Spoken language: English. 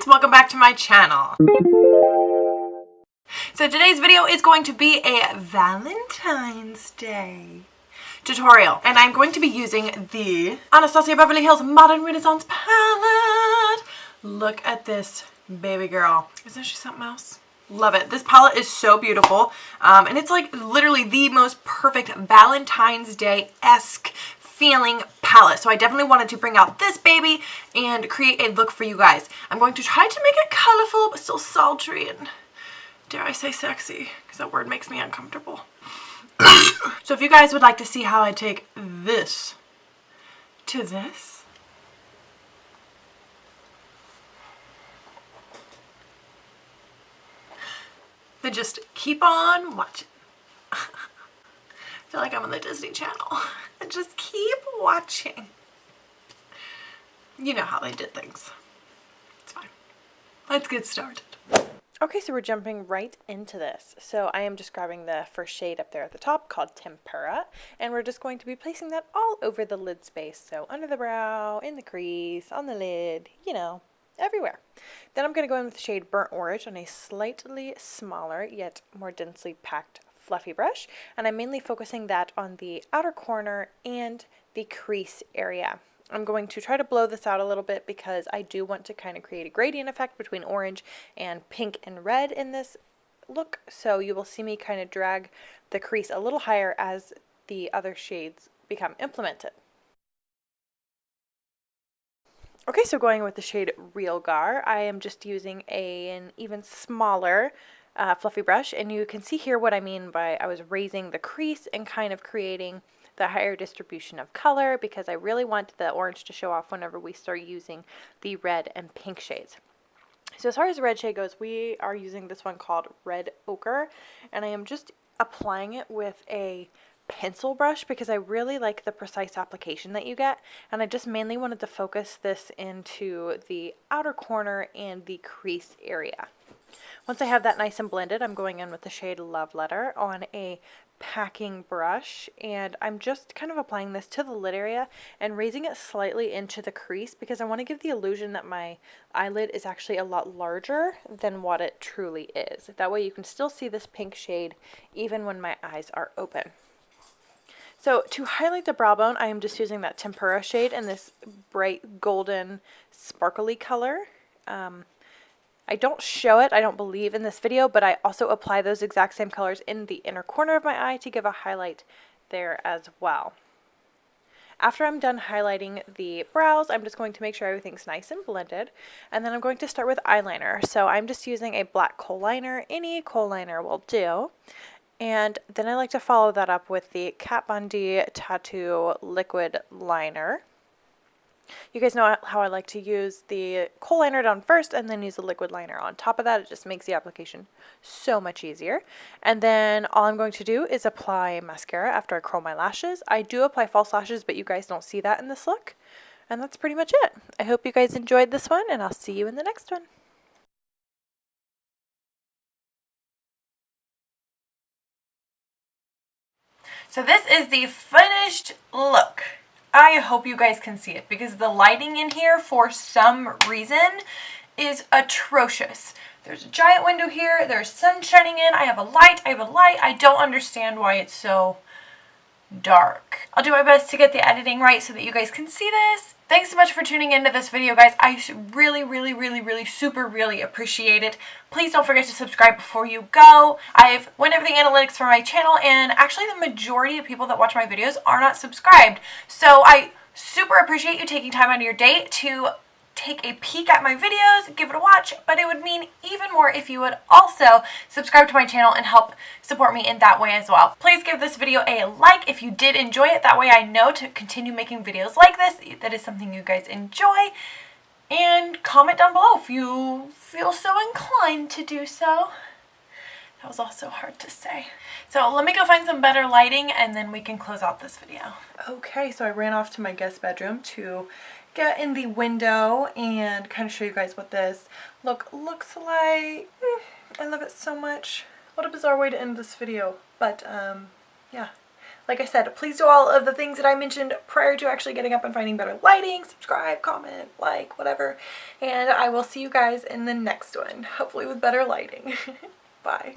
friends, welcome back to my channel. So today's video is going to be a Valentine's Day tutorial, and I'm going to be using the Anastasia Beverly Hills Modern Renaissance palette. Look at this baby girl. Isn't she something else? Love it. This palette is so beautiful, and it's like literally the most perfect Valentine's Day-esque feeling palette. So I definitely wanted to bring out this baby and create a look for you guys. I'm going to try to make it colorful but still sultry and, dare I say, sexy, because that word makes me uncomfortable. So if you guys would like to see how I take this to this, then just keep on watching. I feel like I'm on the Disney Channel. And just keep watching. You know how they did things. It's fine. Let's get started. Okay, so we're jumping right into this. So I am just grabbing the first shade up there at the top called Tempera, and we're just going to be placing that all over the lid space. So under the brow, in the crease, on the lid, you know, everywhere. Then I'm going to go in with the shade Burnt Orange on a slightly smaller yet more densely packed fluffy brush, and I'm mainly focusing that on the outer corner and the crease area. I'm going to try to blow this out a little bit because I do want to kind of create a gradient effect between orange and pink and red in this look, so you will see me kind of drag the crease a little higher as the other shades become implemented. Okay, so going with the shade Real Gar, I am just using an even smaller fluffy brush, and you can see here what I mean by I was raising the crease and kind of creating the higher distribution of color because I really want the orange to show off whenever we start using the red and pink shades. So as far as the red shade goes, we are using this one called Red Ochre, and I am just applying it with a pencil brush because I really like the precise application that you get, and I just mainly wanted to focus this into the outer corner and the crease area. Once I have that nice and blended, I'm going in with the shade Love Letter on a packing brush, and I'm just kind of applying this to the lid area and raising it slightly into the crease because I want to give the illusion that my eyelid is actually a lot larger than what it truly is. That way you can still see this pink shade even when my eyes are open. So to highlight the brow bone, I am just using that Tempera shade in this bright golden sparkly color. I don't show it, I don't believe, in this video, but I also apply those exact same colors in the inner corner of my eye to give a highlight there as well. After I'm done highlighting the brows, I'm just going to make sure everything's nice and blended, and then I'm going to start with eyeliner. So I'm just using a black kohl liner. Any kohl liner will do. And then I like to follow that up with the Kat Von D Tattoo Liquid Liner. You guys know how I like to use the kohl liner down first and then use the liquid liner on top of that. It just makes the application so much easier. And then all I'm going to do is apply mascara after I curl my lashes. I do apply false lashes, but you guys don't see that in this look. And that's pretty much it. I hope you guys enjoyed this one, and I'll see you in the next one. So this is the finished look. I hope you guys can see it because the lighting in here for some reason is atrocious. There's a giant window here, there's sun shining in, I have a light, I don't understand why it's so dark. I'll do my best to get the editing right so that you guys can see this. Thanks so much for tuning into this video, guys. I really, super appreciate it. Please don't forget to subscribe before you go. I've went over the analytics for my channel, and actually the majority of people that watch my videos are not subscribed. So I super appreciate you taking time out of your day to take a peek at my videos, give it a watch, but it would mean even more if you would also subscribe to my channel and help support me in that way as well. Please give this video a like if you did enjoy it. That way I know to continue making videos like this. That is something you guys enjoy. And comment down below if you feel so inclined to do so. That was also hard to say. So let me go find some better lighting and then we can close out this video. Okay, so I ran off to my guest bedroom to get in the window and kind of show you guys what this look looks like. I love it so much. What a bizarre way to end this video. But yeah, Like I said, please do all of the things that I mentioned prior to actually getting up and finding better lighting. Subscribe, comment, like, whatever. And I will see you guys in the next one, hopefully with better lighting. Bye.